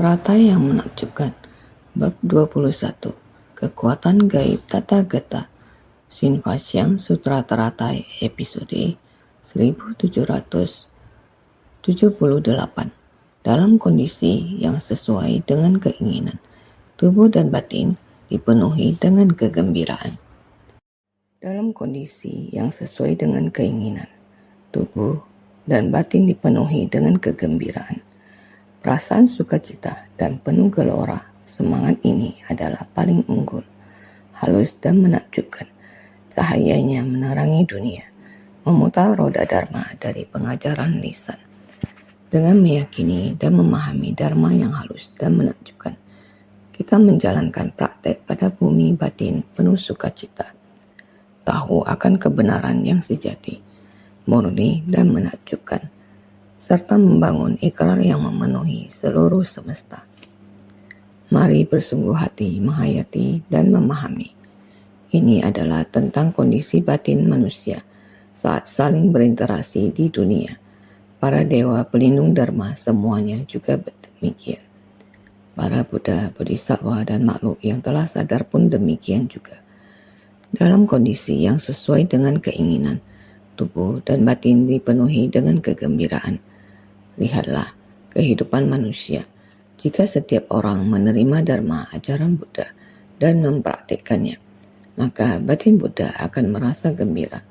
Teratai yang menakjubkan. Bab 21. Kekuatan gaib Tata Gata. Sinfasyang Sutra Teratai episode 1778. Dalam kondisi yang sesuai dengan keinginan, tubuh dan batin dipenuhi dengan kegembiraan. Dalam kondisi yang sesuai dengan keinginan, tubuh dan batin dipenuhi dengan kegembiraan. Perasaan sukacita dan penuh gelora semangat ini adalah paling unggul, halus dan menakjubkan. Cahayanya menerangi dunia, memutar roda dharma dari pengajaran lisan. Dengan meyakini dan memahami dharma yang halus dan menakjubkan, kita menjalankan praktek pada bumi batin penuh sukacita. Tahu akan kebenaran yang sejati, murni dan menakjubkan, serta membangun ikrar yang memenuhi seluruh semesta. Mari bersungguh hati menghayati dan memahami. Ini adalah tentang kondisi batin manusia saat saling berinteraksi di dunia. Para dewa pelindung dharma semuanya juga demikian. Para Buddha, Bodhisattva dan makhluk yang telah sadar pun demikian juga. Dalam kondisi yang sesuai dengan keinginan, tubuh dan batin dipenuhi dengan kegembiraan. Lihatlah kehidupan manusia. Jika setiap orang menerima dharma ajaran Buddha dan mempraktikkannya, maka batin Buddha akan merasa gembira.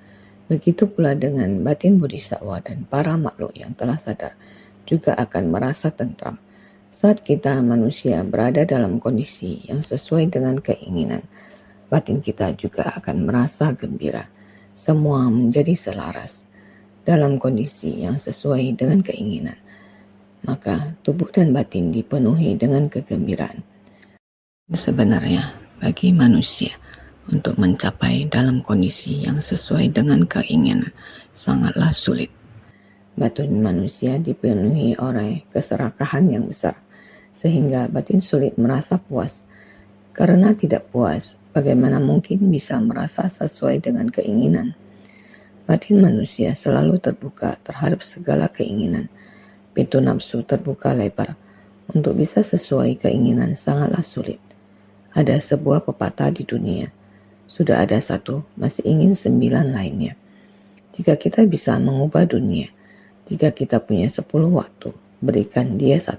Begitu pula dengan batin Bodhisattva dan para makhluk yang telah sadar juga akan merasa tentram. Saat kita manusia berada dalam kondisi yang sesuai dengan keinginan, batin kita juga akan merasa gembira. Semua menjadi selaras dalam kondisi yang sesuai dengan keinginan, maka tubuh dan batin dipenuhi dengan kegembiraan. Sebenarnya, bagi manusia untuk mencapai dalam kondisi yang sesuai dengan keinginan sangatlah sulit. Batin manusia dipenuhi oleh keserakahan yang besar, sehingga batin sulit merasa puas. Karena tidak puas, bagaimana mungkin bisa merasa sesuai dengan keinginan? Batin manusia selalu terbuka terhadap segala keinginan. Pintu nafsu terbuka lebar. Untuk bisa sesuai keinginan sangatlah sulit. Ada sebuah pepatah di dunia. Sudah ada satu, masih ingin 9 lainnya. Jika kita bisa mengubah dunia, jika kita punya 10 waktu, berikan dia 1.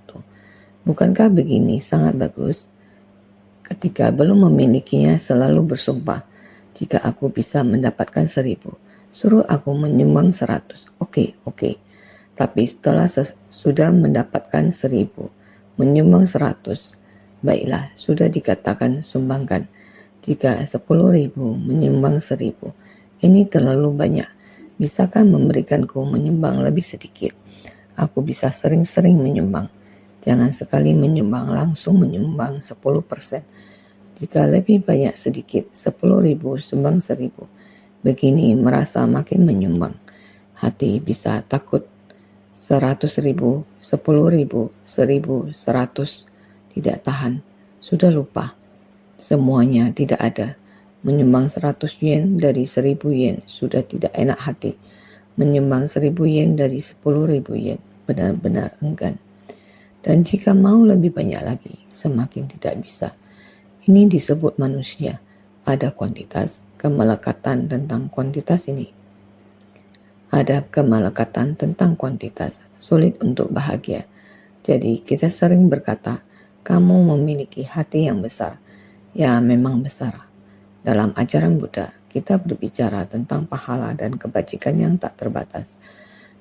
Bukankah begini sangat bagus? Ketika belum memilikinya selalu bersumpah, jika aku bisa mendapatkan 1000, suruh aku menyumbang 100. Oke. Tapi setelah sudah mendapatkan 1000, menyumbang 100, baiklah, sudah dikatakan sumbangkan. Jika 10.000 menyumbang 1000, ini terlalu banyak. Bisakah memberikanku menyumbang lebih sedikit? Aku bisa sering-sering menyumbang. Jangan sekali menyumbang, langsung menyumbang 10%. Jika lebih banyak sedikit, 10.000 sumbang 1000. Begini merasa makin menyumbang. Hati bisa takut 100.000, 10.000, 1.000, 100. Tidak tahan, sudah lupa. Semuanya tidak ada. Menyumbang 100 yen dari 1000 yen sudah tidak enak hati. Menyumbang 1000 yen dari 10.000 yen benar-benar enggan. Dan jika mau lebih banyak lagi, semakin tidak bisa. Ini disebut manusia. Ada kuantitas, kemelekatan tentang kuantitas ini. Ada kemelekatan tentang kuantitas, sulit untuk bahagia. Jadi kita sering berkata, kamu memiliki hati yang besar. Ya, memang besar. Dalam ajaran Buddha, kita berbicara tentang pahala dan kebajikan yang tak terbatas,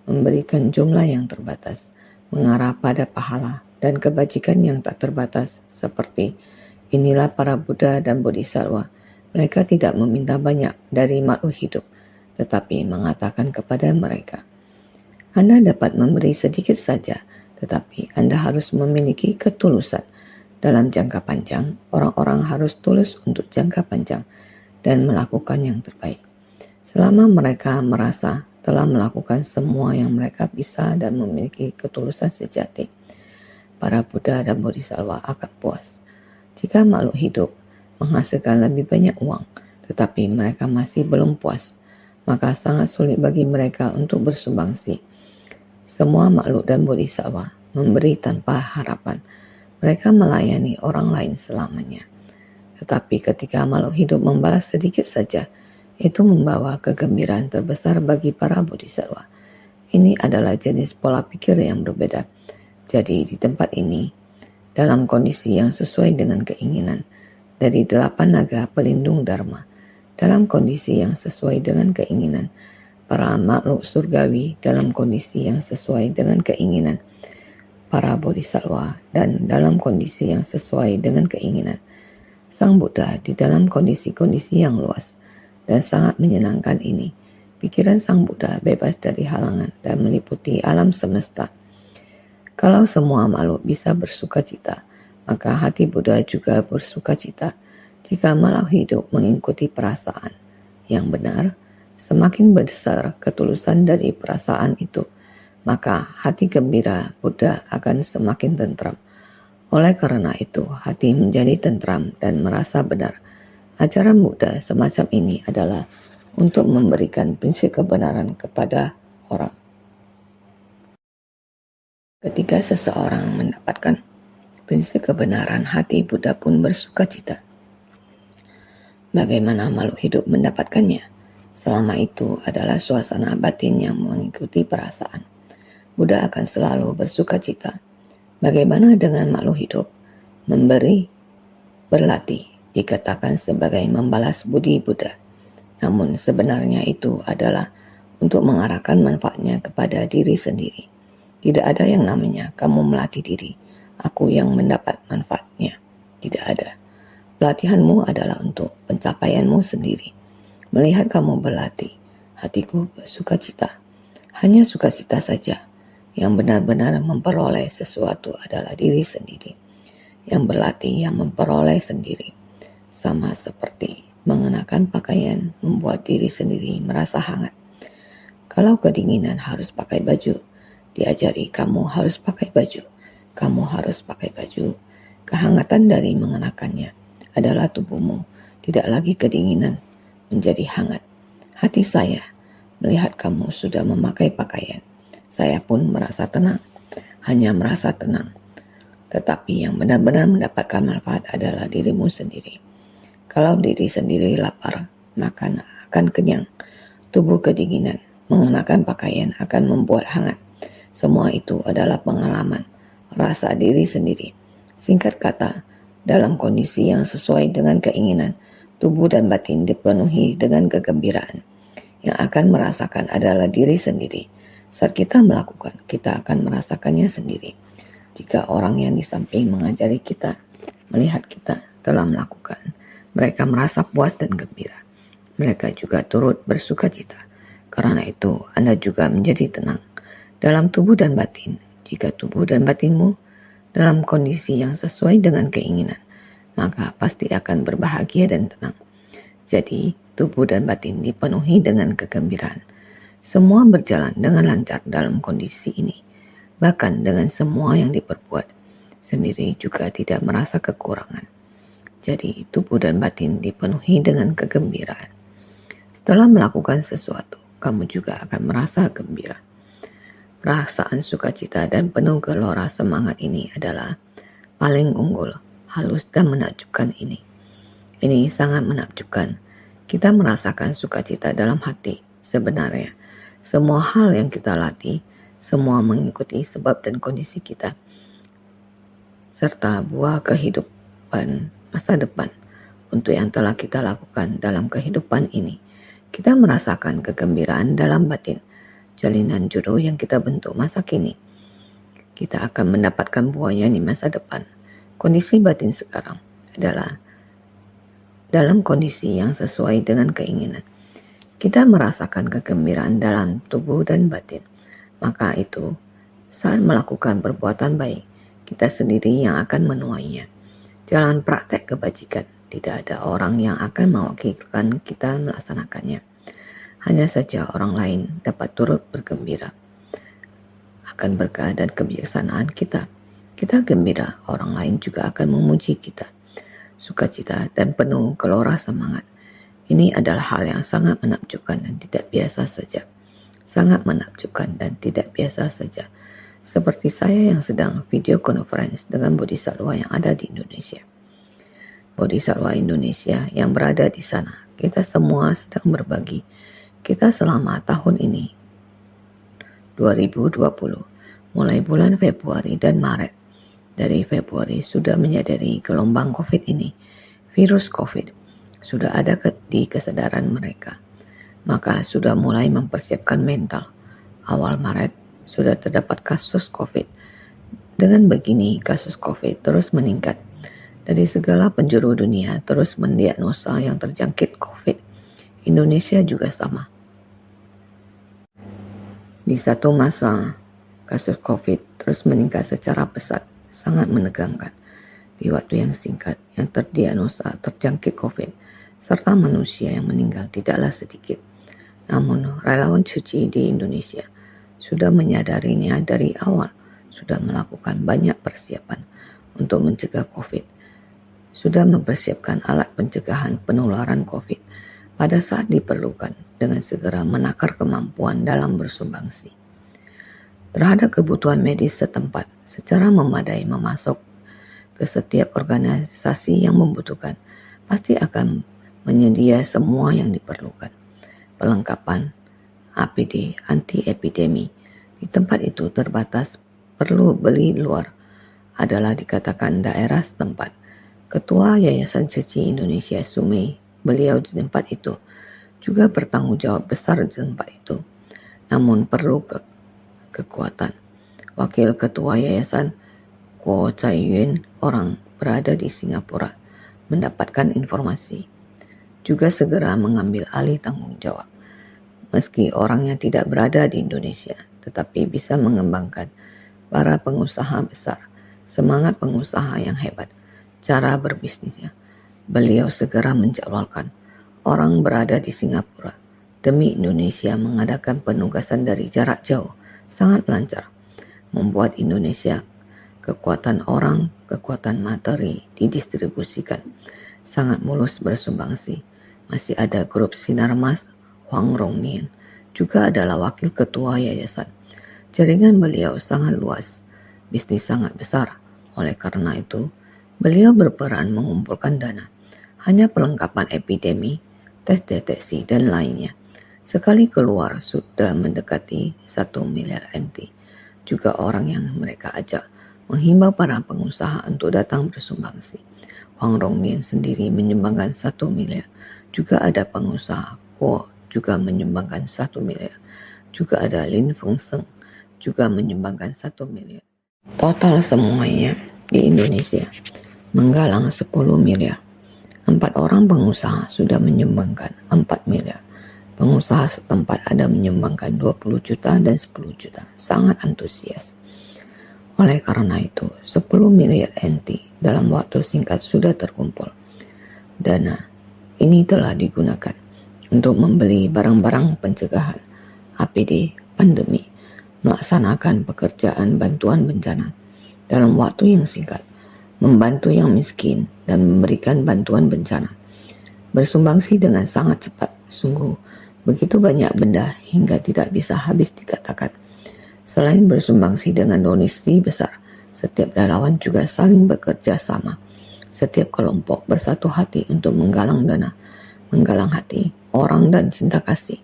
memberikan jumlah yang terbatas, mengarah pada pahala dan kebajikan yang tak terbatas, seperti inilah para Buddha dan Bodhisattva. Mereka tidak meminta banyak dari makhluk hidup, tetapi mengatakan kepada mereka, Anda dapat memberi sedikit saja, tetapi Anda harus memiliki ketulusan. Dalam jangka panjang, orang-orang harus tulus untuk jangka panjang dan melakukan yang terbaik. Selama mereka merasa telah melakukan semua yang mereka bisa dan memiliki ketulusan sejati, para Buddha dan Bodhisattva akan puas. Jika makhluk hidup menghasilkan lebih banyak uang, tetapi mereka masih belum puas, maka sangat sulit bagi mereka untuk bersumbangsi. Semua makhluk dan Bodhisattva memberi tanpa harapan. Mereka melayani orang lain selamanya. Tetapi ketika makhluk hidup membalas sedikit saja, itu membawa kegembiraan terbesar bagi para bodhisattva. Ini adalah jenis pola pikir yang berbeda. Jadi di tempat ini, dalam kondisi yang sesuai dengan keinginan, dari 8 naga pelindung dharma, dalam kondisi yang sesuai dengan keinginan, para makhluk surgawi dalam kondisi yang sesuai dengan keinginan, para bodhisattva dan dalam kondisi yang sesuai dengan keinginan, Sang Buddha di dalam kondisi-kondisi yang luas dan sangat menyenangkan ini. Pikiran Sang Buddha bebas dari halangan dan meliputi alam semesta. Kalau semua makhluk bisa bersuka cita, maka hati Buddha juga bersuka cita. Jika makhluk hidup mengikuti perasaan yang benar, semakin besar ketulusan dari perasaan itu, maka hati gembira Buddha akan semakin tentram. Oleh karena itu, hati menjadi tentram dan merasa benar. Ajaran Buddha semacam ini adalah untuk memberikan prinsip kebenaran kepada orang. Ketika seseorang mendapatkan prinsip kebenaran, hati Buddha pun bersuka cita. Bagaimana makhluk hidup mendapatkannya? Selama itu adalah suasana batin yang mengikuti perasaan. Buddha akan selalu bersuka cita. Bagaimana dengan makhluk hidup? Memberi, berlatih, dikatakan sebagai membalas budi Buddha. Namun sebenarnya itu adalah untuk mengarahkan manfaatnya kepada diri sendiri. Tidak ada yang namanya kamu melatih diri, aku yang mendapat manfaatnya. Tidak ada. Pelatihanmu adalah untuk pencapaianmu sendiri. Melihat kamu berlatih, hatiku bersuka cita. Hanya sukacita saja. Yang benar-benar memperoleh sesuatu adalah diri sendiri. Yang berlatih yang memperoleh sendiri. Sama seperti mengenakan pakaian membuat diri sendiri merasa hangat. Kalau kedinginan harus pakai baju, diajari kamu harus pakai baju. Kamu harus pakai baju. Kehangatan dari mengenakannya adalah tubuhmu tidak lagi kedinginan, menjadi hangat. Hati saya melihat kamu sudah memakai pakaian. Saya pun merasa tenang, hanya merasa tenang. Tetapi yang benar-benar mendapatkan manfaat adalah dirimu sendiri. Kalau diri sendiri lapar, makan akan kenyang. Tubuh kedinginan, mengenakan pakaian akan membuat hangat. Semua itu adalah pengalaman, rasa diri sendiri. Singkat kata, dalam kondisi yang sesuai dengan keinginan, tubuh dan batin dipenuhi dengan kegembiraan. Yang akan merasakan adalah diri sendiri. Saat kita melakukan, kita akan merasakannya sendiri. Jika orang yang di samping mengajari kita, melihat kita telah melakukan, mereka merasa puas dan gembira. Mereka juga turut bersuka cita. Karena itu, Anda juga menjadi tenang. Dalam tubuh dan batin, jika tubuh dan batinmu dalam kondisi yang sesuai dengan keinginan, maka pasti akan berbahagia dan tenang. Jadi, tubuh dan batin dipenuhi dengan kegembiraan. Semua berjalan dengan lancar dalam kondisi ini. Bahkan dengan semua yang diperbuat, sendiri juga tidak merasa kekurangan. Jadi, tubuh dan batin dipenuhi dengan kegembiraan. Setelah melakukan sesuatu, kamu juga akan merasa gembira. Perasaan sukacita dan penuh gelora semangat ini adalah paling unggul, halus dan menakjubkan ini. Ini sangat menakjubkan. Kita merasakan sukacita dalam hati. Sebenarnya, semua hal yang kita latih, semua mengikuti sebab dan kondisi kita, serta buah kehidupan masa depan untuk yang telah kita lakukan dalam kehidupan ini. Kita merasakan kegembiraan dalam batin, jalinan jodoh yang kita bentuk masa kini. Kita akan mendapatkan buahnya di masa depan. Kondisi batin sekarang adalah dalam kondisi yang sesuai dengan keinginan. Kita merasakan kegembiraan dalam tubuh dan batin. Maka itu, saat melakukan perbuatan baik, kita sendiri yang akan menuainya. Jalan praktek kebajikan, tidak ada orang yang akan mewakilkan kita melaksanakannya. Hanya saja orang lain dapat turut bergembira akan berkah dan kebijaksanaan kita. Kita gembira, orang lain juga akan memuji kita. Sukacita dan penuh gelora semangat. Ini adalah hal yang sangat menakjubkan dan tidak biasa saja. Sangat menakjubkan dan tidak biasa saja. seperti saya yang sedang video conference dengan Bodhisatwa yang ada di Indonesia. Bodhisatwa Indonesia yang berada di sana, kita semua sedang berbagi. Kita selama tahun ini, 2020, mulai bulan Februari dan Maret. Dari Februari sudah menyadari gelombang COVID ini, virus COVID, sudah ada di kesadaran mereka. Maka sudah mulai mempersiapkan mental. Awal Maret sudah terdapat kasus COVID. Dengan begini, kasus COVID terus meningkat. Dari segala penjuru dunia terus mendiagnosa yang terjangkit COVID. Indonesia juga sama. Di satu masa, kasus COVID terus meningkat secara pesat, sangat menegangkan. Di waktu yang singkat, yang terdiagnosa terjangkit COVID, serta manusia yang meninggal tidaklah sedikit. Namun, relawan suci di Indonesia sudah menyadarinya dari awal, sudah melakukan banyak persiapan untuk mencegah COVID. Sudah mempersiapkan alat pencegahan penularan COVID pada saat diperlukan dengan segera menakar kemampuan dalam bersumbangsi terhadap kebutuhan medis setempat secara memadai memasok ke setiap organisasi yang membutuhkan, pasti akan menyedia semua yang diperlukan. Pelengkapan APD, anti-epidemi, di tempat itu terbatas, perlu beli luar, adalah dikatakan daerah setempat. Ketua Yayasan Suci Indonesia Sumei, beliau di tempat itu, juga bertanggung jawab besar di tempat itu. Namun perlu kekuatan. Wakil Ketua Yayasan Kuo Chai Yuen, orang berada di Singapura, mendapatkan informasi. Juga segera mengambil alih tanggung jawab. Meski orangnya tidak berada di Indonesia, tetapi bisa mengembangkan para pengusaha besar, semangat pengusaha yang hebat, cara berbisnisnya. Beliau segera menjadwalkan orang berada di Singapura demi Indonesia mengadakan penugasan dari jarak jauh, sangat lancar, membuat Indonesia kekuatan orang, kekuatan materi didistribusikan, sangat mulus bersumbangsi. Masih ada grup Sinar Mas, Huang Rongnien, juga adalah wakil ketua yayasan. Jaringan beliau sangat luas, bisnis sangat besar. Oleh karena itu, beliau berperan mengumpulkan dana, hanya perlengkapan epidemi, tes deteksi, dan lainnya. Sekali keluar sudah mendekati 1 miliar NT. Juga orang yang mereka ajak menghimbau para pengusaha untuk datang bersumbangsi. Huang Rongnien sendiri menyumbangkan 1 miliar. Juga ada pengusaha Kuo juga menyumbangkan 1 miliar. Juga ada Lin Fengseng juga menyumbangkan 1 miliar. Total semuanya di Indonesia menggalang 10 miliar. 4 orang pengusaha sudah menyumbangkan 4 miliar. Pengusaha setempat ada menyumbangkan 20 juta dan 10 juta. Sangat antusias. Oleh karena itu, 10 miliar NT dalam waktu singkat sudah terkumpul. Dana ini telah digunakan untuk membeli barang-barang pencegahan, APD, pandemi, melaksanakan pekerjaan bantuan bencana dalam waktu yang singkat, membantu yang miskin dan memberikan bantuan bencana. Bersumbangsi dengan sangat cepat, sungguh begitu banyak benda hingga tidak bisa habis dikatakan. Selain bersumbangsi dengan donasi besar, setiap relawan juga saling bekerja sama. Setiap kelompok bersatu hati untuk menggalang dana, menggalang hati orang dan cinta kasih,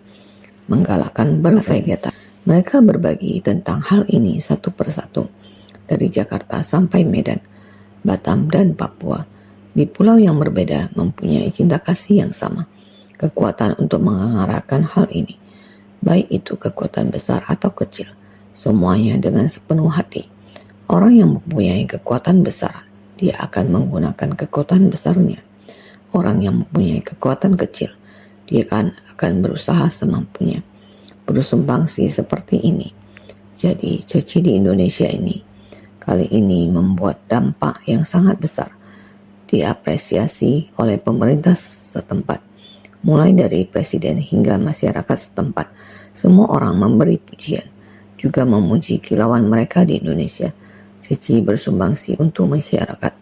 menggalakkan berkegiatan. Mereka berbagi tentang hal ini satu persatu, dari Jakarta sampai Medan, Batam, dan Papua. Di pulau yang berbeda mempunyai cinta kasih yang sama, kekuatan untuk mengarahkan hal ini, baik itu kekuatan besar atau kecil, semuanya dengan sepenuh hati. Orang yang mempunyai kekuatan besar, dia akan menggunakan kekuatan besarnya. Orang yang mempunyai kekuatan kecil, dia akan berusaha semampunya. Bersumbangsi seperti ini. Jadi, Cuci di Indonesia ini kali ini membuat dampak yang sangat besar, diapresiasi oleh pemerintah setempat. Mulai dari presiden hingga masyarakat setempat, semua orang memberi pujian, juga memuji kilauan mereka di Indonesia. Cuci bersumbangsi untuk masyarakat.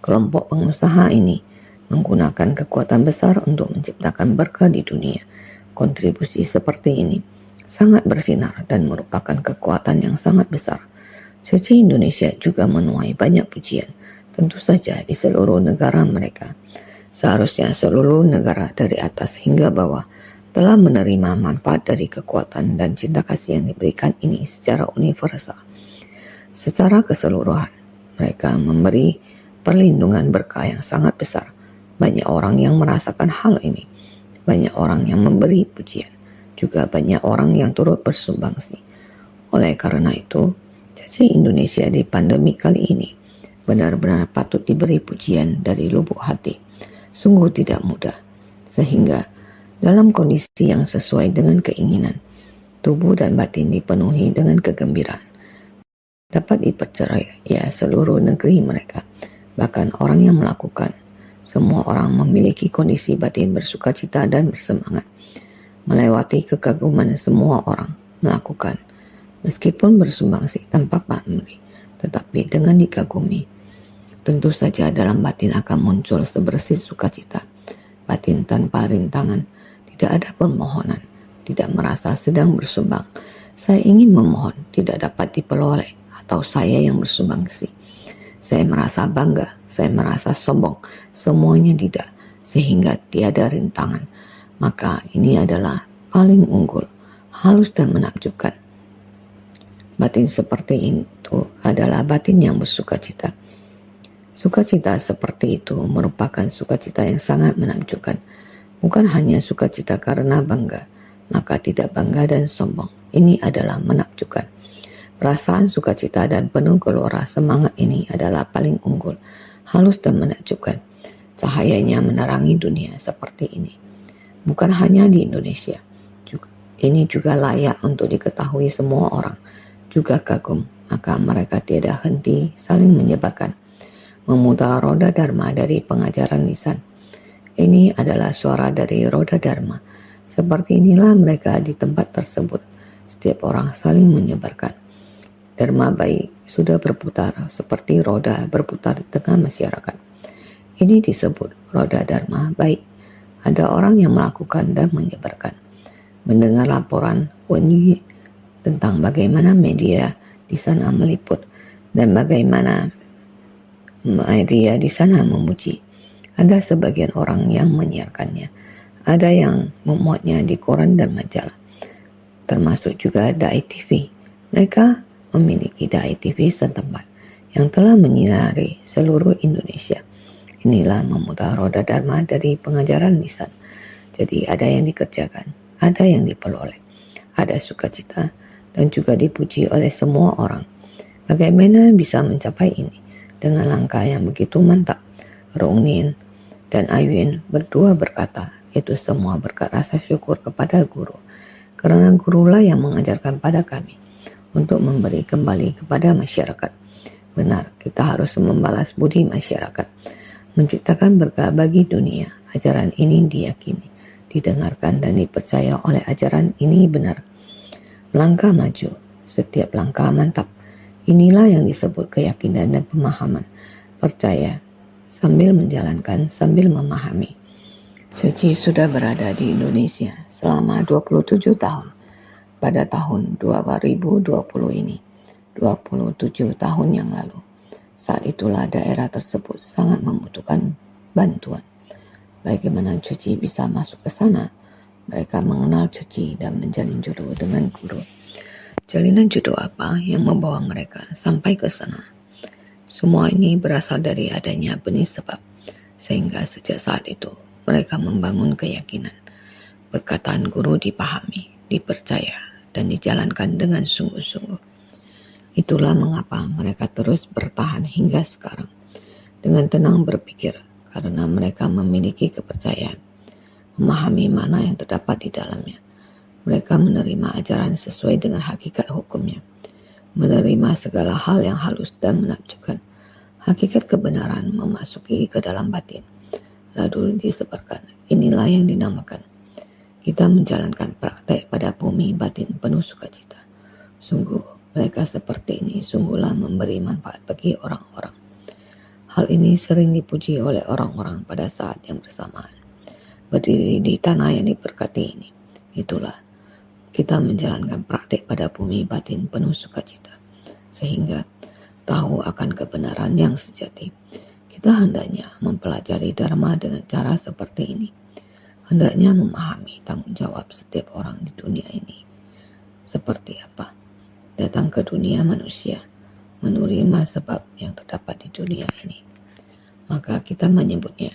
Kelompok pengusaha ini menggunakan kekuatan besar untuk menciptakan berkah di dunia. Kontribusi seperti ini sangat bersinar dan merupakan kekuatan yang sangat besar. Suci Indonesia juga menuai banyak pujian, tentu saja di seluruh negara mereka. Seharusnya seluruh negara dari atas hingga bawah telah menerima manfaat dari kekuatan dan cinta kasih yang diberikan ini secara universal. Secara keseluruhan, mereka memberi perlindungan berkah yang sangat besar. Banyak orang yang merasakan hal ini. Banyak orang yang memberi pujian. Juga banyak orang yang turut bersumbangsi. Oleh karena itu, Caci Indonesia di pandemi kali ini benar-benar patut diberi pujian dari lubuk hati. Sungguh tidak mudah. Sehingga dalam kondisi yang sesuai dengan keinginan, tubuh dan batin dipenuhi dengan kegembiraan. Dapat dipercaya seluruh negeri mereka, bahkan orang yang melakukan. Semua orang memiliki kondisi batin bersukacita dan bersemangat. Melewati kekaguman semua orang melakukan. Meskipun bersumbangsi tanpa pamrih, tetapi dengan dikagumi. Tentu saja dalam batin akan muncul sebersih sukacita. Batin tanpa rintangan, tidak ada permohonan, tidak merasa sedang bersumbang. Saya ingin memohon, tidak dapat diperoleh, atau saya yang bersumbangsi. Saya merasa bangga, saya merasa sombong, semuanya tidak, sehingga tiada rintangan. Maka ini adalah paling unggul, halus dan menakjubkan. Batin seperti itu adalah batin yang bersukacita. Sukacita seperti itu merupakan sukacita yang sangat menakjubkan. Bukan hanya sukacita karena bangga, maka tidak bangga dan sombong. Ini adalah menakjubkan. Perasaan sukacita dan penuh gelora semangat ini adalah paling unggul, halus dan menakjubkan. Cahayanya menerangi dunia seperti ini. Bukan hanya di Indonesia. Ini juga layak untuk diketahui semua orang. Juga kagum, maka mereka tiada henti saling menyebarkan. Memutar roda Dharma dari pengajaran lisan. Ini adalah suara dari roda Dharma. Seperti inilah mereka di tempat tersebut. Setiap orang saling menyebarkan. Dharma baik sudah berputar seperti roda berputar di tengah masyarakat. Ini disebut roda Dharma baik. Ada orang yang melakukan dan menyebarkan. Mendengar laporan Wenyu tentang bagaimana media di sana meliput dan bagaimana media di sana memuji. Ada sebagian orang yang menyiarkannya. Ada yang memuatnya di koran dan majalah. Termasuk juga Dai TV. Mereka memiliki Dai TV setempat yang telah menyinari seluruh Indonesia. Inilah memutar roda Dharma dari pengajaran lisan. Jadi ada yang dikerjakan, ada yang diperoleh, ada sukacita, dan juga dipuji oleh semua orang. Bagaimana bisa mencapai ini dengan langkah yang begitu mantap? Rong Nin dan Ayun berdua berkata, itu semua berkat rasa syukur kepada guru. Karena gurulah yang mengajarkan pada kami untuk memberi kembali kepada masyarakat. Benar, kita harus membalas budi masyarakat. Menciptakan berkah bagi dunia. Ajaran ini diyakini, didengarkan dan dipercaya oleh ajaran ini benar. Melangkah maju, setiap langkah mantap. Inilah yang disebut keyakinan dan pemahaman. Percaya, sambil menjalankan, sambil memahami. Suci sudah berada di Indonesia selama 27 tahun. Pada tahun 2020 ini, 27 tahun yang lalu. Saat itulah daerah tersebut sangat membutuhkan bantuan. Bagaimana Cuci bisa masuk ke sana? Mereka mengenal Cuci dan menjalin jodoh dengan guru. Jalinan jodoh apa yang membawa mereka sampai ke sana? Semua ini berasal dari adanya benih sebab. Sehingga sejak saat itu mereka membangun keyakinan. Perkataan guru dipahami, dipercaya, dan dijalankan dengan sungguh-sungguh. Itulah mengapa mereka terus bertahan hingga sekarang. Dengan tenang berpikir karena mereka memiliki kepercayaan. Memahami mana yang terdapat di dalamnya. Mereka menerima ajaran sesuai dengan hakikat hukumnya. Menerima segala hal yang halus dan menakjubkan. Hakikat kebenaran memasuki ke dalam batin. Lalu disebarkan. Inilah yang dinamakan. Kita menjalankan praktek pada bumi batin penuh sukacita. Sungguh, mereka seperti ini sungguhlah memberi manfaat bagi orang-orang. Hal ini sering dipuji oleh orang-orang pada saat yang bersamaan. Berdiri di tanah yang diberkati ini. Itulah, kita menjalankan praktik pada bumi batin penuh sukacita. Sehingga tahu akan kebenaran yang sejati, kita hendaknya mempelajari Dharma dengan cara seperti ini. Hendaknya memahami tanggung jawab setiap orang di dunia ini. Seperti apa? Datang ke dunia manusia, menerima sebab yang terdapat di dunia ini. Maka kita menyebutnya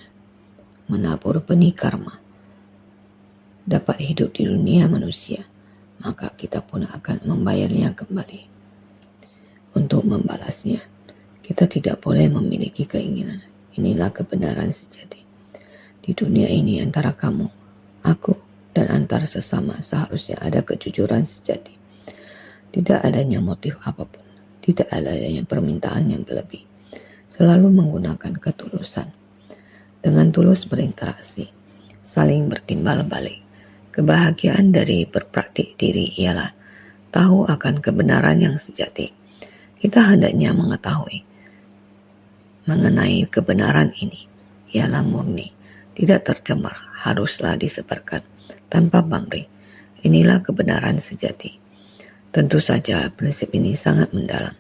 menabur benih karma. Dapat hidup di dunia manusia, maka kita pun akan membayarnya kembali. Untuk membalasnya, kita tidak boleh memiliki keinginan. Inilah kebenaran sejati. Di dunia ini antara kamu, aku, dan antar sesama seharusnya ada kejujuran sejati. Tidak adanya motif apapun, tidak adanya permintaan yang berlebih. Selalu menggunakan ketulusan. Dengan tulus berinteraksi, saling bertimbal balik. Kebahagiaan dari berpraktik diri ialah tahu akan kebenaran yang sejati. Kita hendaknya mengetahui mengenai kebenaran ini ialah murni, tidak tercemar, haruslah disebarkan tanpa pamrih. Inilah kebenaran sejati. Tentu saja prinsip ini sangat mendalam.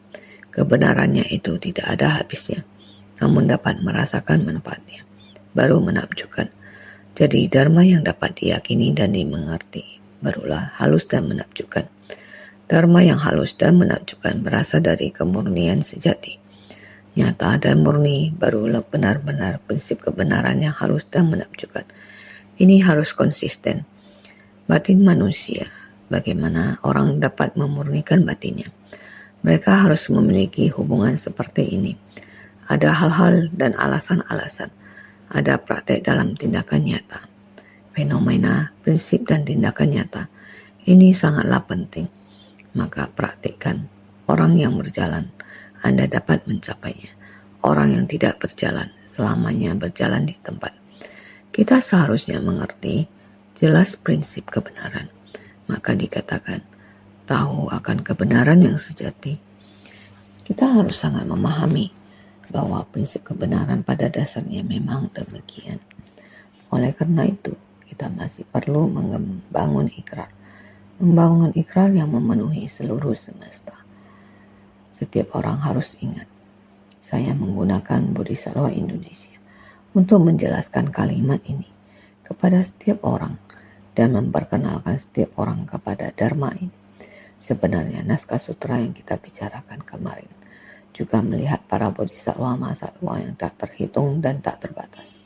Kebenarannya itu tidak ada habisnya, namun dapat merasakan manfaatnya. Baru menakjubkan. Jadi dharma yang dapat diyakini dan dimengerti barulah halus dan menakjubkan. Dharma yang halus dan menakjubkan berasal dari kemurnian sejati. Nyata dan murni barulah benar-benar prinsip kebenaran yang halus dan menakjubkan. Ini harus konsisten. Batin manusia, bagaimana orang dapat memurnikan batinnya? Mereka harus memiliki hubungan seperti ini. Ada hal-hal dan alasan-alasan. Ada praktek dalam tindakan nyata. Fenomena, prinsip dan tindakan nyata. Ini sangatlah penting. Maka praktikkan. Orang yang berjalan, Anda dapat mencapainya. Orang yang tidak berjalan, selamanya berjalan di tempat. Kita seharusnya mengerti jelas prinsip kebenaran. Maka dikatakan, tahu akan kebenaran yang sejati. Kita harus sangat memahami bahwa prinsip kebenaran pada dasarnya memang demikian. Oleh karena itu, kita masih perlu membangun ikrar. Membangun ikrar yang memenuhi seluruh semesta. Setiap orang harus ingat, saya menggunakan Bodhisattva Indonesia untuk menjelaskan kalimat ini kepada setiap orang dan memperkenalkan setiap orang kepada Dharma ini. Sebenarnya naskah sutra yang kita bicarakan kemarin juga melihat para bodhisattva masa tua yang tak terhitung dan tak terbatas.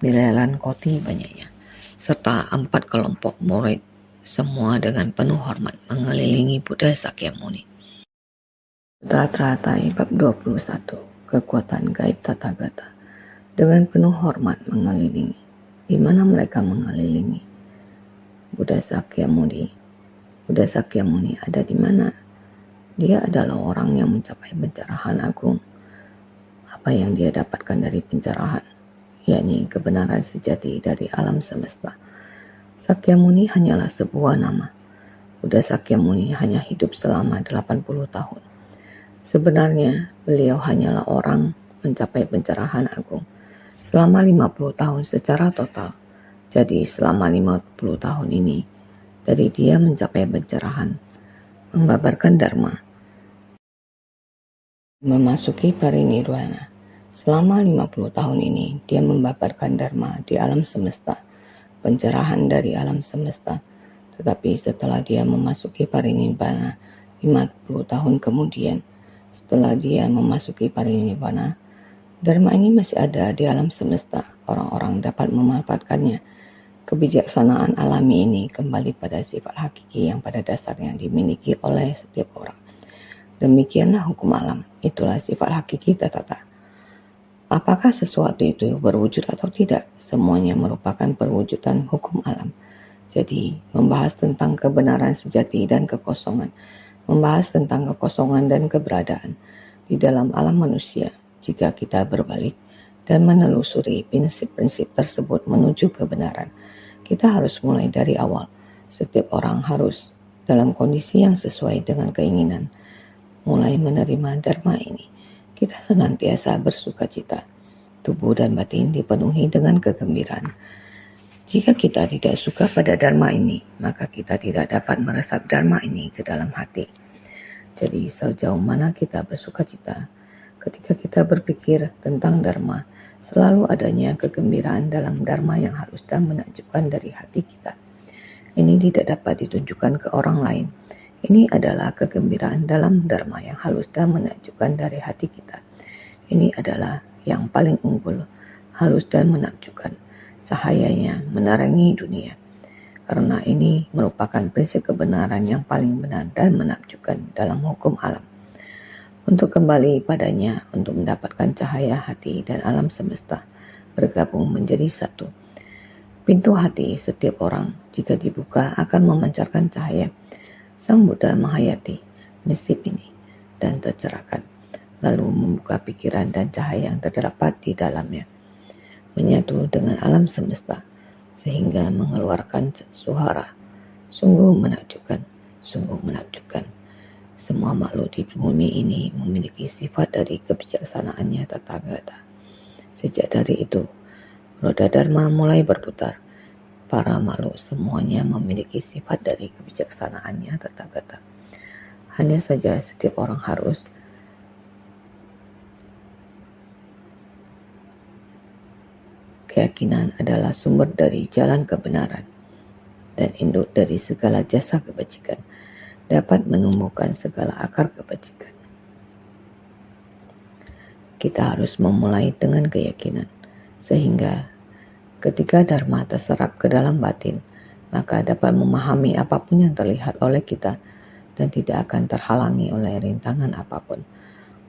Miliaran koti banyaknya, serta 4 kelompok murid, semua dengan penuh hormat mengelilingi Buddha Sakyamuni. Teratai bab 21, kekuatan gaib Tathagata, dengan penuh hormat mengelilingi. Di mana mereka mengelilingi? Buddha Sakyamuni. Buddha Sakyamuni ada di mana? Dia adalah orang yang mencapai pencerahan agung. Apa yang dia dapatkan dari pencerahan? Yakni kebenaran sejati dari alam semesta. Sakyamuni hanyalah sebuah nama. Buddha Sakyamuni hanya hidup selama 80 tahun. Sebenarnya, beliau hanyalah orang mencapai pencerahan agung selama 50 tahun secara total. Jadi selama 50 tahun ini, dari dia mencapai pencerahan, membabarkan Dharma, memasuki parinirwana. Selama 50 tahun ini, dia membabarkan Dharma di alam semesta, pencerahan dari alam semesta. Tetapi setelah dia memasuki parinirwana, 50 tahun kemudian, setelah dia memasuki parinirwana, Dharma ini masih ada di alam semesta. Orang-orang dapat memanfaatkannya. Kebijaksanaan alami ini kembali pada sifat hakiki yang pada dasarnya dimiliki oleh setiap orang. Demikianlah hukum alam, itulah sifat hakiki Tathata. Apakah sesuatu itu berwujud atau tidak? Semuanya merupakan perwujudan hukum alam. Jadi, membahas tentang kebenaran sejati dan kekosongan, membahas tentang kekosongan dan keberadaan di dalam alam manusia. Jika kita berbalik dan menelusuri prinsip-prinsip tersebut menuju kebenaran, kita harus mulai dari awal. Setiap orang harus dalam kondisi yang sesuai dengan keinginan mulai menerima Dharma ini. Kita senantiasa bersuka cita. Tubuh dan batin dipenuhi dengan kegembiraan. Jika kita tidak suka pada Dharma ini, maka kita tidak dapat meresap Dharma ini ke dalam hati. Jadi sejauh mana kita bersuka cita ketika kita berpikir tentang Dharma, selalu adanya kegembiraan dalam Dharma yang halus dan menakjubkan dari hati kita. Ini tidak dapat ditunjukkan ke orang lain. Ini adalah kegembiraan dalam Dharma yang halus dan menakjubkan dari hati kita. Ini adalah yang paling unggul, halus dan menakjubkan. Cahayanya menerangi dunia. Karena ini merupakan prinsip kebenaran yang paling benar dan menakjubkan dalam hukum alam. Untuk kembali padanya, untuk mendapatkan cahaya hati dan alam semesta bergabung menjadi satu. Pintu hati setiap orang jika dibuka akan memancarkan cahaya. Sang Buddha menghayati nasib ini dan tercerahkan, lalu membuka pikiran dan cahaya yang terdapat di dalamnya, menyatu dengan alam semesta, sehingga mengeluarkan suara. Sungguh menakjubkan, sungguh menakjubkan. Semua makhluk di bumi ini memiliki sifat dari kebijaksanaannya Tathagata. Sejak dari itu, roda Dharma mulai berputar. Para makhluk semuanya memiliki sifat dari kebijaksanaannya Tathagata. Hanya saja setiap orang harus keyakinan adalah sumber dari jalan kebenaran dan induk dari segala jasa kebajikan, dapat menumbuhkan segala akar kebajikan. Kita harus memulai dengan keyakinan, sehingga ketika Dharma terserap ke dalam batin, maka dapat memahami apapun yang terlihat oleh kita dan tidak akan terhalangi oleh rintangan apapun.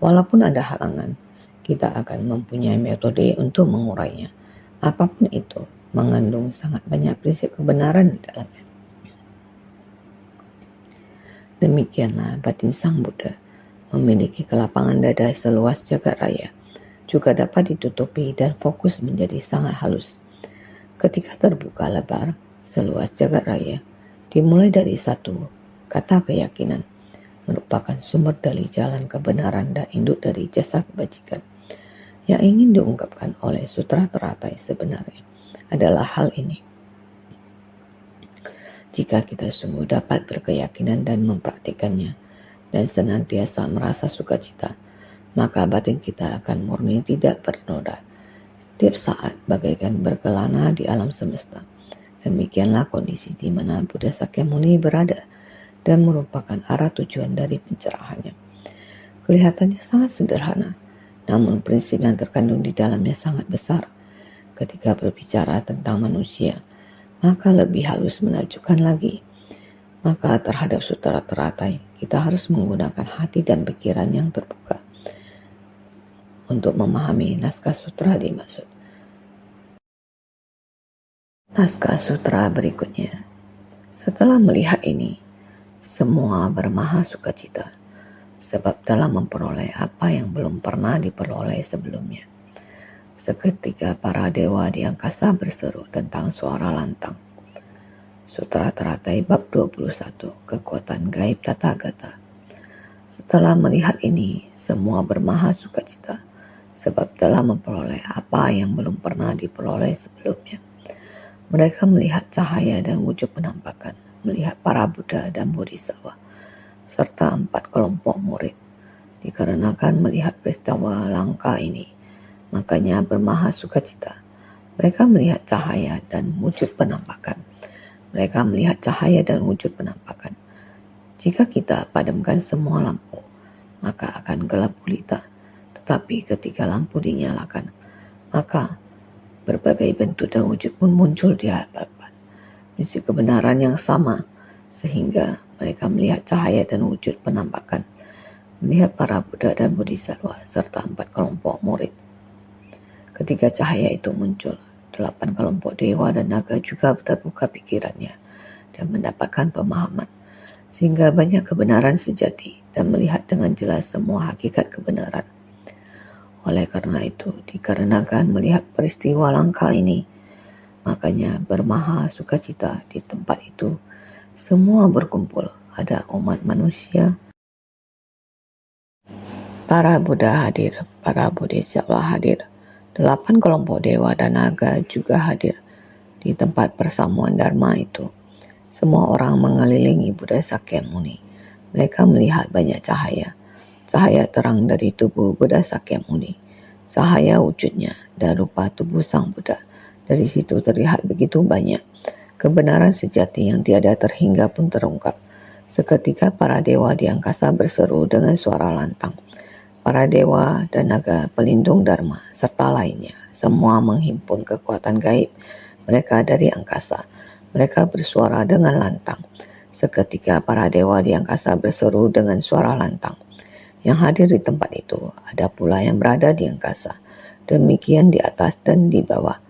Walaupun ada halangan, kita akan mempunyai metode untuk mengurainya. Apapun itu mengandung sangat banyak prinsip kebenaran di dalamnya. Demikianlah batin Sang Buddha memiliki kelapangan dada seluas jagat raya, juga dapat ditutupi dan fokus menjadi sangat halus. Ketika terbuka lebar seluas jagat raya, dimulai dari satu kata keyakinan, merupakan sumber dari jalan kebenaran dan induk dari jasa kebajikan. Yang ingin diungkapkan oleh Sutra Teratai sebenarnya adalah hal ini. Jika kita sungguh dapat berkeyakinan dan mempraktikannya dan senantiasa merasa sukacita, maka batin kita akan murni tidak bernoda. Setiap saat bagaikan berkelana di alam semesta. Demikianlah kondisi di mana Buddha Sakyamuni berada dan merupakan arah tujuan dari pencerahannya. Kelihatannya sangat sederhana, namun prinsip yang terkandung di dalamnya sangat besar. Ketika berbicara tentang manusia, maka lebih halus menakjubkan lagi. Maka terhadap Sutra Teratai, kita harus menggunakan hati dan pikiran yang terbuka untuk memahami naskah sutra dimaksud. Naskah sutra berikutnya. Setelah melihat ini, semua bermaha sukacita, sebab telah memperoleh apa yang belum pernah diperoleh sebelumnya. Seketika para dewa di angkasa berseru tentang suara lantang. Sutra Teratai bab 21, kekuatan gaib Tathagata. Setelah melihat ini, semua bermaha sukacita, sebab telah memperoleh apa yang belum pernah diperoleh sebelumnya. Mereka melihat cahaya dan wujud penampakan, melihat para Buddha dan Bodhisattva, serta 4 kelompok murid. Dikarenakan melihat peristiwa langka ini, makanya bermaha sukacita. Mereka melihat cahaya dan wujud penampakan. Mereka melihat cahaya dan wujud penampakan. Jika kita padamkan semua lampu, maka akan gelap gulita. Tetapi ketika lampu dinyalakan, maka berbagai bentuk dan wujud pun muncul di hadapan. Misi kebenaran yang sama, sehingga mereka melihat cahaya dan wujud penampakan, melihat para Buddha dan Bodhisattva serta 4 kelompok murid. Ketika cahaya itu muncul, 8 kelompok dewa dan naga juga terbuka pikirannya dan mendapatkan pemahaman, sehingga banyak kebenaran sejati dan melihat dengan jelas semua hakikat kebenaran. Oleh karena itu, dikarenakan melihat peristiwa langka ini, makanya bermaha sukacita di tempat itu. Semua berkumpul, ada umat manusia, para Buddha hadir, para Bodhisattva hadir, 8 kelompok dewa dan naga juga hadir di tempat persamuan Dharma itu. Semua orang mengelilingi Buddha Sakyamuni, Mereka melihat banyak cahaya. Cahaya terang dari tubuh Buddha Sakyamuni. Cahaya wujudnya dan rupa tubuh Sang Buddha. Dari situ terlihat begitu banyak. Kebenaran sejati yang tiada terhingga pun terungkap. Seketika para dewa di angkasa berseru dengan suara lantang. Para dewa dan naga pelindung Dharma serta lainnya semua menghimpun kekuatan gaib mereka dari angkasa. Mereka bersuara dengan lantang. Seketika para dewa di angkasa berseru dengan suara lantang. Yang hadir di tempat itu ada pula yang berada di angkasa. Demikian di atas dan di bawah.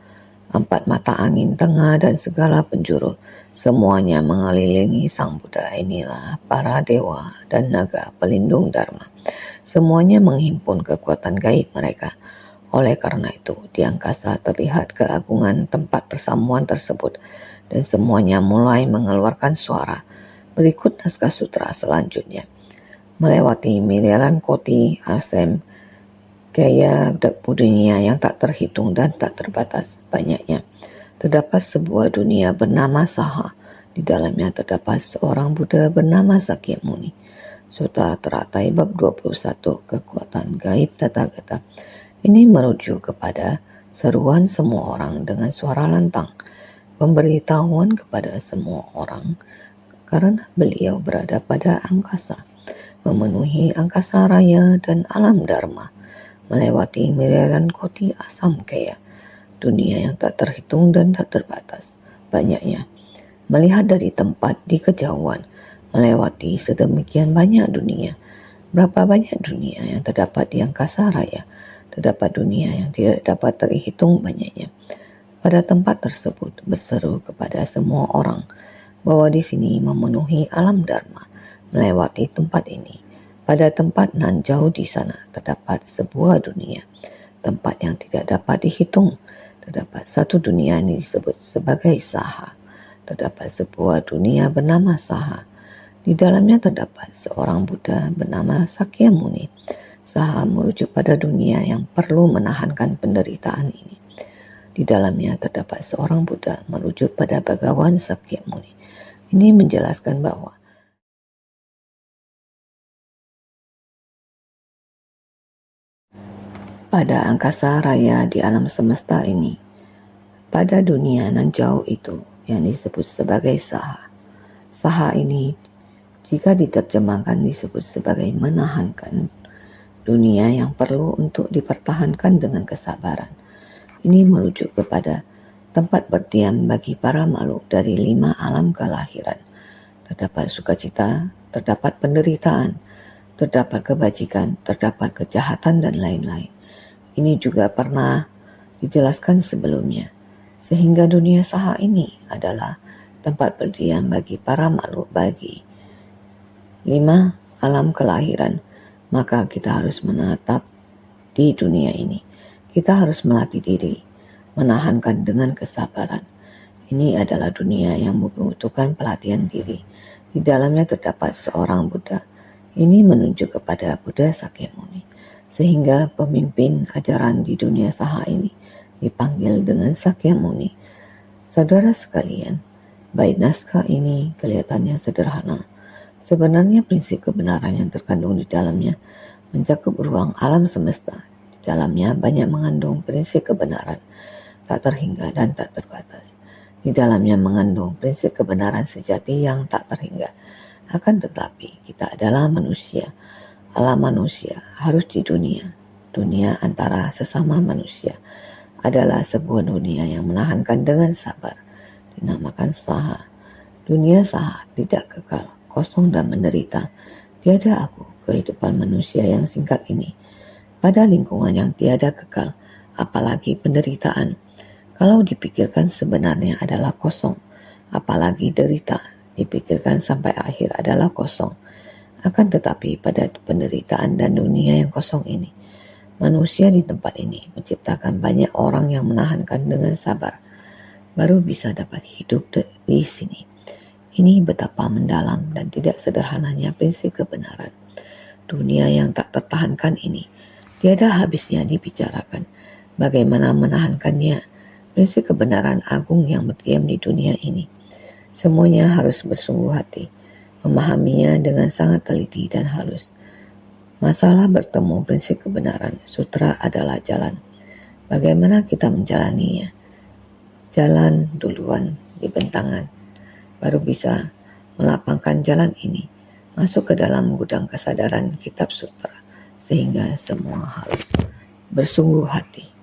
4 mata angin tengah dan segala penjuru. Semuanya mengelilingi Sang Buddha. Inilah para dewa dan naga pelindung Dharma. Semuanya menghimpun kekuatan gaib mereka. Oleh karena itu, di angkasa terlihat keagungan tempat persamuan tersebut dan semuanya mulai mengeluarkan suara. Berikut naskah sutra selanjutnya. Melewati miliaran koti asem gaya dunia yang tak terhitung dan tak terbatas banyaknya. Terdapat sebuah dunia bernama Saha. Di dalamnya terdapat seorang Buddha bernama Sakyamuni. Sutta Teratai bab 21 kekuatan gaib Tathagata. Ini merujuk kepada seruan semua orang dengan suara lantang. Pemberitahuan kepada semua orang karena beliau berada pada angkasa. Memenuhi angkasa raya dan alam dharma, melewati miliaran koti asam kaya, dunia yang tak terhitung dan tak terbatas banyaknya, melihat dari tempat di kejauhan, melewati sedemikian banyak dunia. Berapa banyak dunia yang terdapat di angkasa raya, terdapat dunia yang tidak dapat terhitung banyaknya. Pada tempat tersebut berseru kepada semua orang bahwa di sini memenuhi alam dharma. Melewati tempat ini, pada tempat nan jauh di sana terdapat sebuah dunia, tempat yang tidak dapat dihitung. Terdapat satu dunia ini disebut sebagai Saha. Terdapat sebuah dunia bernama Saha. Di dalamnya terdapat seorang Buddha bernama Sakyamuni. Saha merujuk pada dunia yang perlu menahankan penderitaan ini. Di dalamnya terdapat seorang Buddha merujuk pada Bhagawan Sakyamuni. Ini menjelaskan bahwa pada angkasa raya di alam semesta ini, pada dunia nan jauh itu yang disebut sebagai Saha. Saha ini jika diterjemahkan disebut sebagai menahankan dunia yang perlu untuk dipertahankan dengan kesabaran. Ini merujuk kepada tempat berdiam bagi para makhluk dari 5 alam kelahiran. Terdapat sukacita, terdapat penderitaan, terdapat kebajikan, terdapat kejahatan dan lain-lain. Ini juga pernah dijelaskan sebelumnya. Sehingga dunia Saha ini adalah tempat berdiam bagi para makhluk bagi 5 alam kelahiran. Maka kita harus menetap di dunia ini. Kita harus melatih diri, menahankan dengan kesabaran. Ini adalah dunia yang membutuhkan pelatihan diri. Di dalamnya terdapat seorang Buddha. Ini menunjuk kepada Buddha Sakyamuni. Sehingga pemimpin ajaran di dunia Saha ini dipanggil dengan Sakyamuni. Saudara sekalian, baik naskah ini kelihatannya sederhana. Sebenarnya prinsip kebenaran yang terkandung di dalamnya mencakup ruang alam semesta. Di dalamnya banyak mengandung prinsip kebenaran tak terhingga dan tak terbatas. Di dalamnya mengandung prinsip kebenaran sejati yang tak terhingga. Akan tetapi kita adalah manusia. Alam manusia harus di dunia. Dunia antara sesama manusia adalah sebuah dunia yang menahankan dengan sabar. Dinamakan Saha. Dunia Saha tidak kekal, kosong dan menderita. Tiada aku, kehidupan manusia yang singkat ini. Pada lingkungan yang tiada kekal, apalagi penderitaan. Kalau dipikirkan sebenarnya adalah kosong, apalagi derita, dipikirkan sampai akhir adalah kosong. Akan tetapi pada penderitaan dan dunia yang kosong ini, manusia di tempat ini menciptakan banyak orang yang menahankan dengan sabar, baru bisa dapat hidup di sini. Ini betapa mendalam dan tidak sederhananya prinsip kebenaran. Dunia yang tak tertahankan ini, tiada habisnya dibicarakan. Bagaimana menahankannya? Prinsip kebenaran agung yang berdiam di dunia ini. Semuanya harus bersungguh hati. memahaminya dengan sangat teliti dan halus. Masalah bertemu prinsip kebenaran, sutra adalah jalan. Bagaimana kita menjalaninya? Jalan duluan di bentangan, baru bisa melapangkan jalan ini masuk ke dalam gudang kesadaran kitab sutra, sehingga semua harus bersungguh hati.